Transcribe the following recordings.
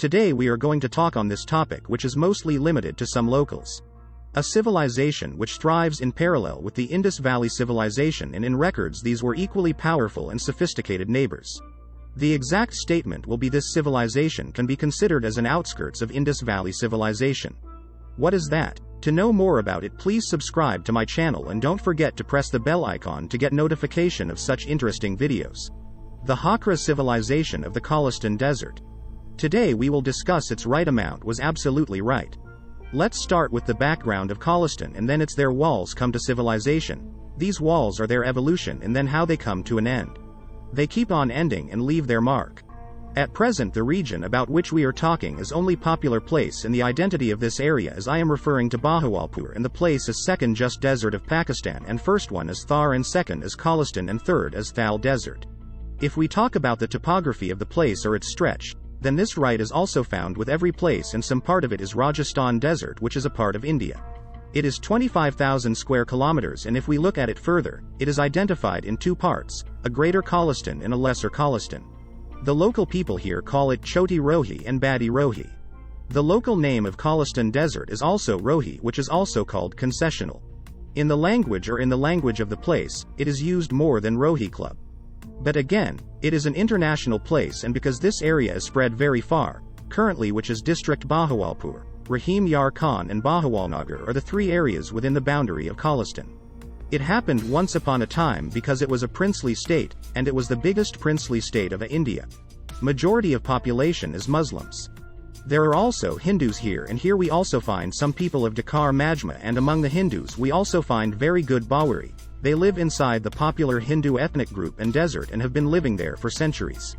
Today we are going to talk on this topic, which is mostly limited to some locals. A civilization which thrives in parallel with the Indus Valley Civilization, and in records these were equally powerful and sophisticated neighbors. The exact statement will be this civilization can be considered as an outskirts of Indus Valley Civilization. What is that? To know more about it, please subscribe to my channel and don't forget to press the bell icon to get notification of such interesting videos. The Hakra Civilization of the Cholistan Desert. Today we will discuss its right amount was absolutely right. Let's start with the background of Cholistan, and then it's their walls come to civilization. These walls are their evolution and then how they come to an end. They keep on ending and leave their mark. At present the region about which we are talking is only popular place, and the identity of this area is I am referring to Bahawalpur, and the place is second just desert of Pakistan, and first one is Thar and second is Cholistan and third is Thal Desert. If we talk about the topography of the place or its stretch, then this right is also found with every place, and some part of it is Rajasthan Desert, which is a part of India. It is 25,000 square kilometers, and if we look at it further, it is identified in two parts, a greater Cholistan and a lesser Cholistan. The local people here call it Choti Rohi and Badi Rohi. The local name of Cholistan Desert is also Rohi, which is also called concessional. In the language of the place, it is used more than Rohi Club. But again, it is an international place, and because this area is spread very far, currently, which is district Bahawalpur, Rahim Yar Khan and Bahawalnagar are the three areas within the boundary of Cholistan. It happened once upon a time because it was a princely state, and it was the biggest princely state of India. Majority of population is Muslims. There are also Hindus here, and here we also find some people of Dakar Majma, and among the Hindus we also find very good Bawari. They live inside the popular Hindu ethnic group and desert and have been living there for centuries.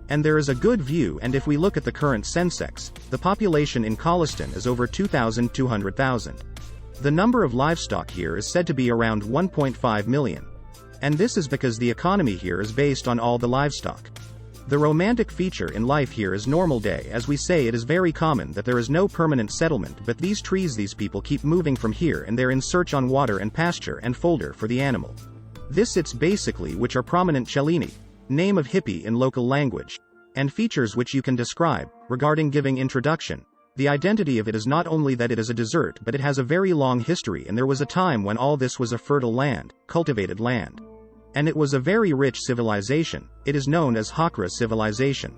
And there is a good view, and if we look at the current census, the population in Cholistan is over 2,200,000. The number of livestock here is said to be around 1.5 million. And this is because the economy here is based on all the livestock. The romantic feature in life here is normal day, as we say it is very common that there is no permanent settlement, but these trees, these people keep moving from here and there in search on water and pasture and folder for the animal. This it's basically which are prominent Chelini, name of hippie in local language, and features which you can describe, regarding giving introduction. The identity of it is not only that it is a desert, but it has a very long history, and there was a time when all this was a fertile land, cultivated land. And it was a very rich civilization. It is known as Hakra Civilization.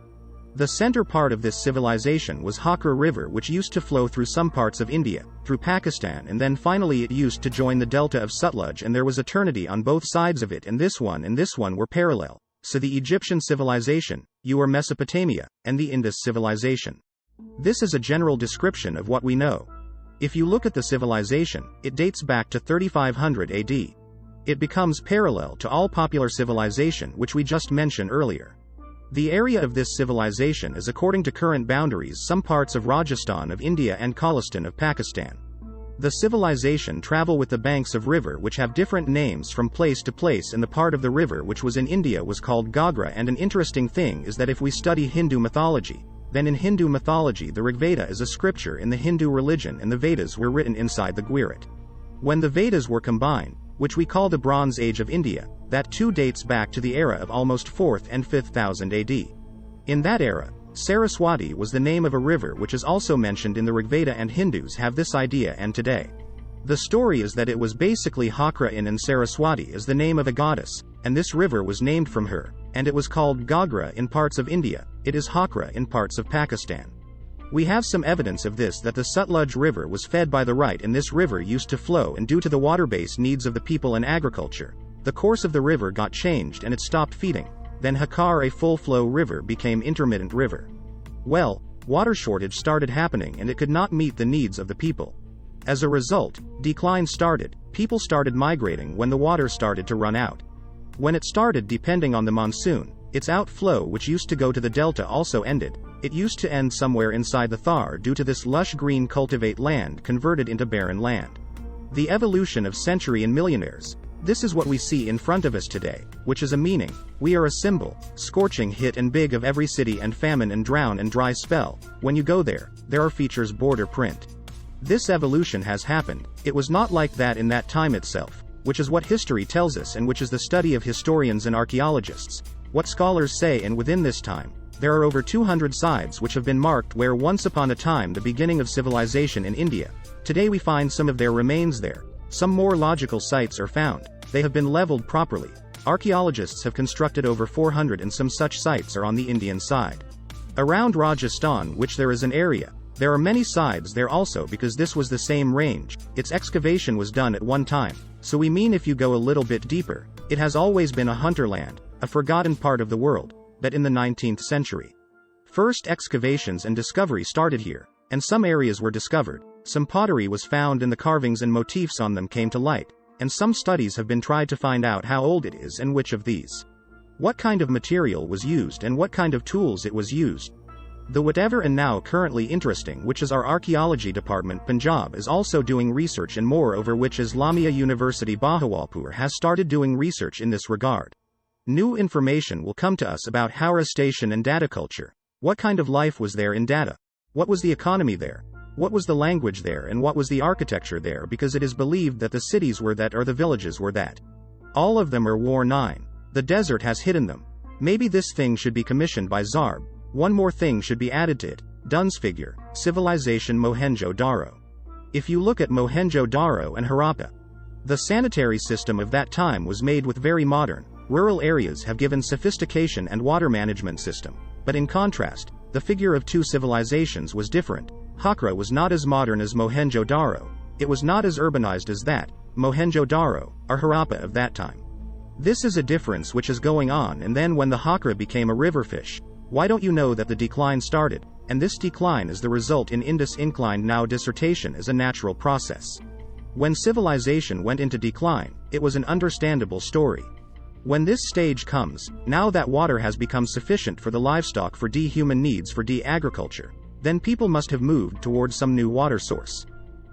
The center part of this civilization was Hakra River, which used to flow through some parts of India, through Pakistan, and then finally it used to join the delta of Sutluj, and there was eternity on both sides of it, and this one were parallel. So the Egyptian civilization, you are Mesopotamia, and the Indus civilization. This is a general description of what we know. If you look at the civilization, it dates back to 3500 AD. It becomes parallel to all popular civilization which we just mentioned earlier. The area of this civilization is, according to current boundaries, some parts of Rajasthan of India and Cholistan of Pakistan. The civilization travel with the banks of river which have different names from place to place, and the part of the river which was in India was called Ghagra. And an interesting thing is that if we study Hindu mythology, then in Hindu mythology the Rigveda is a scripture in the Hindu religion, and the Vedas were written inside the Gwirat. When the Vedas were combined, which we call the Bronze Age of India, that too dates back to the era of almost 4th and 5th thousand AD. In that era, Saraswati was the name of a river which is also mentioned in the Rigveda, and Hindus have this idea, and today. The story is that it was basically Hakra in, and Saraswati is the name of a goddess, and this river was named from her, and it was called Ghagra in parts of India, it is Hakra in parts of Pakistan. We have some evidence of this, that the Sutluj River was fed by the right, and this river used to flow, and due to the water-based needs of the people and agriculture, the course of the river got changed and it stopped feeding. Then Hakar, a full-flow river, became intermittent river. Well, water shortage started happening and it could not meet the needs of the people. As a result, decline started, people started migrating when the water started to run out. When it started depending on the monsoon, its outflow which used to go to the delta also ended. It used to end somewhere inside the Thar due to this lush green cultivate land converted into barren land. The evolution of century and millionaires. This is what we see in front of us today, which is a meaning. We are a symbol, scorching hit and big of every city and famine and drown and dry spell. When you go there are features border print. This evolution has happened. It was not like that in that time itself, which is what history tells us, and which is the study of historians and archaeologists. What scholars say, and within this time, There are over 200 sites which have been marked where once upon a time the beginning of civilization in India. Today we find some of their remains there. Some more logical sites are found. They have been leveled properly. Archaeologists have constructed over 400 and some such sites are on the Indian side. Around Rajasthan, which there is an area, there are many sides there also because this was the same range. Its excavation was done at one time. So we mean if you go a little bit deeper, it has always been a hunterland, a forgotten part of the world, but in the 19th century. First excavations and discovery started here, and some areas were discovered. Some pottery was found and the carvings and motifs on them came to light, and some studies have been tried to find out how old it is and which of these. What kind of material was used and what kind of tools it was used. The whatever and now currently interesting which is our archaeology department Punjab is also doing research and more over which Islamia University Bahawalpur has started doing research in this regard. New information will come to us about Hakra station and data culture. What kind of life was there in data? What was the economy there? What was the language there and what was the architecture there because it is believed that the cities were that or the villages were that. All of them are War 9. The desert has hidden them. Maybe this thing should be commissioned by Zarb. One more thing should be added to it. Dunn's figure, Civilization Mohenjo Daro. If you look at Mohenjo Daro and Harappa, the sanitary system of that time was made with very modern, rural areas have given sophistication and water management system. But in contrast, the figure of two civilizations was different. Hakra was not as modern as Mohenjo Daro. It was not as urbanized as that, Mohenjo Daro, or Harappa of that time. This is a difference which is going on and then when the Hakra became a river fish, why don't you know that the decline started, and this decline is the result in Indus inclined now dissertation is a natural process. When civilization went into decline, it was an understandable story. When this stage comes, now that water has become sufficient for the livestock for human needs for agriculture, then people must have moved towards some new water source.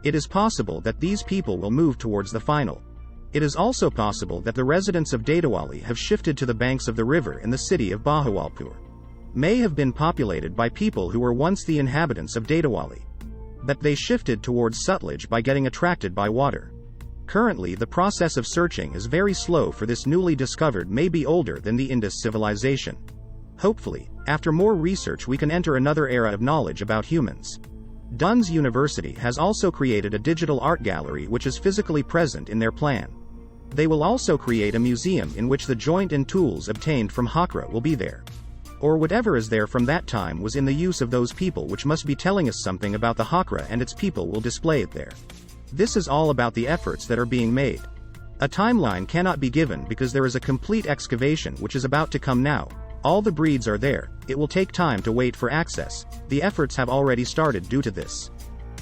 It is possible that these people will move towards the final. It is also possible that the residents of Dadawali have shifted to the banks of the river in the city of Bahawalpur. May have been populated by people who were once the inhabitants of Dadawali. But they shifted towards Sutluj by getting attracted by water. Currently the process of searching is very slow for this newly discovered may be older than the Indus civilization. Hopefully, after more research we can enter another era of knowledge about humans. Dunn's University has also created a digital art gallery which is physically present in their plan. They will also create a museum in which the joint and tools obtained from Hakra will be there. Or whatever is there from that time was in the use of those people which must be telling us something about the Hakra and its people will display it there. This is all about the efforts that are being made. A timeline cannot be given because there is a complete excavation which is about to come now. All the breeds are there, it will take time to wait for access. The efforts have already started due to this.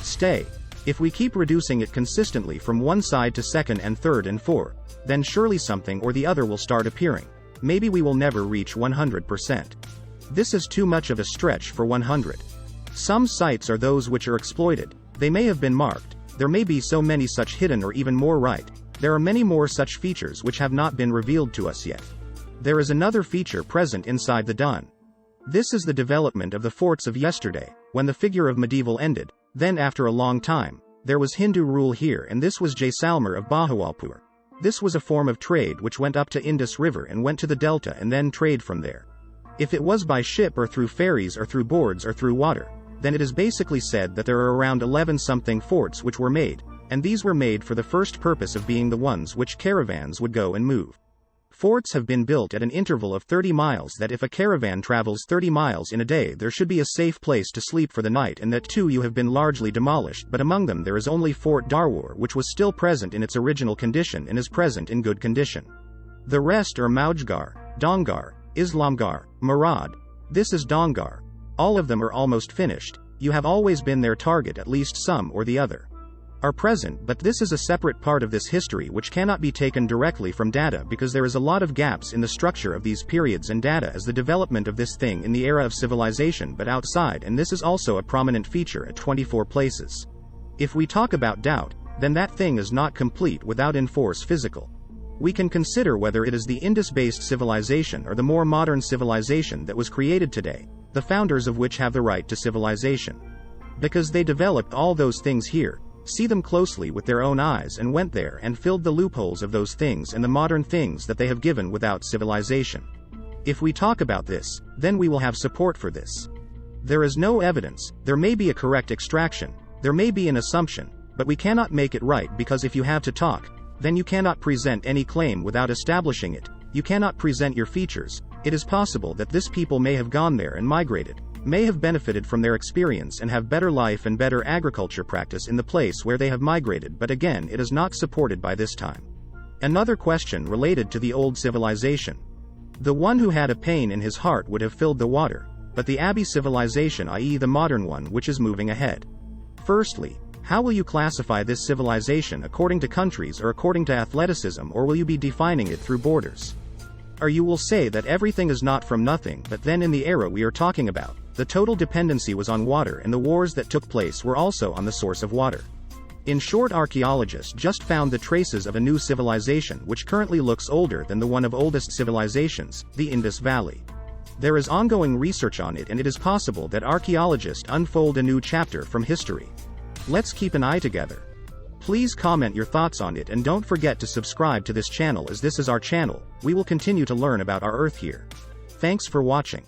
Stay. If we keep reducing it consistently from one side to second and third and fourth, then surely something or the other will start appearing. Maybe we will never reach 100%. This is too much of a stretch for 100. Some sites are those which are exploited. They may have been marked. There may be so many such hidden or even more right. There are many more such features which have not been revealed to us yet. There is another feature present inside the Dun. This is the development of the forts of yesterday, when the figure of medieval ended, then after a long time, there was Hindu rule here and this was Jaisalmer of Bahawalpur. This was a form of trade which went up to Indus River and went to the delta and then trade from there. If it was by ship or through ferries or through boards or through water, then it is basically said that there are around 11-something forts which were made, and these were made for the first purpose of being the ones which caravans would go and move. Forts have been built at an interval of 30 miles that if a caravan travels 30 miles in a day there should be a safe place to sleep for the night and that too you have been largely demolished but among them there is only Fort Darawar which was still present in its original condition and is present in good condition. The rest are Maujgar, Dongar, Islamgar, Murad. This is Dongar. All of them are almost finished. You have always been their target at least some or the other. Are present but this is a separate part of this history which cannot be taken directly from data because there is a lot of gaps in the structure of these periods and data as the development of this thing in the era of civilization but outside and this is also a prominent feature at 24 places. If we talk about doubt, then that thing is not complete without enforce physical. We can consider whether it is the Indus-based civilization or the more modern civilization that was created today, the founders of which have the right to civilization. Because they developed all those things here, see them closely with their own eyes and went there and filled the loopholes of those things and the modern things that they have given without civilization. If we talk about this, then we will have support for this. There is no evidence, there may be a correct extraction, there may be an assumption, but we cannot make it right because if you have to talk, then you cannot present any claim without establishing it, you cannot present your features. It is possible that this people may have gone there and migrated, may have benefited from their experience and have better life and better agriculture practice in the place where they have migrated, but again it is not supported by this time. Another question related to the old civilization. The one who had a pain in his heart would have filled the water, but the Abbey civilization, i.e. the modern one which is moving ahead. Firstly, how will you classify this civilization, according to countries or according to athleticism, or will you be defining it through borders? Or you will say that everything is not from nothing, but then in the era we are talking about, the total dependency was on water and the wars that took place were also on the source of water. In short, archaeologists just found the traces of a new civilization which currently looks older than the one of oldest civilizations, the Indus Valley. There is ongoing research on it and it is possible that archaeologists unfold a new chapter from history. Let's keep an eye together. Please comment your thoughts on it and don't forget to subscribe to this channel, as this is our channel. We will continue to learn about our Earth here. Thanks for watching.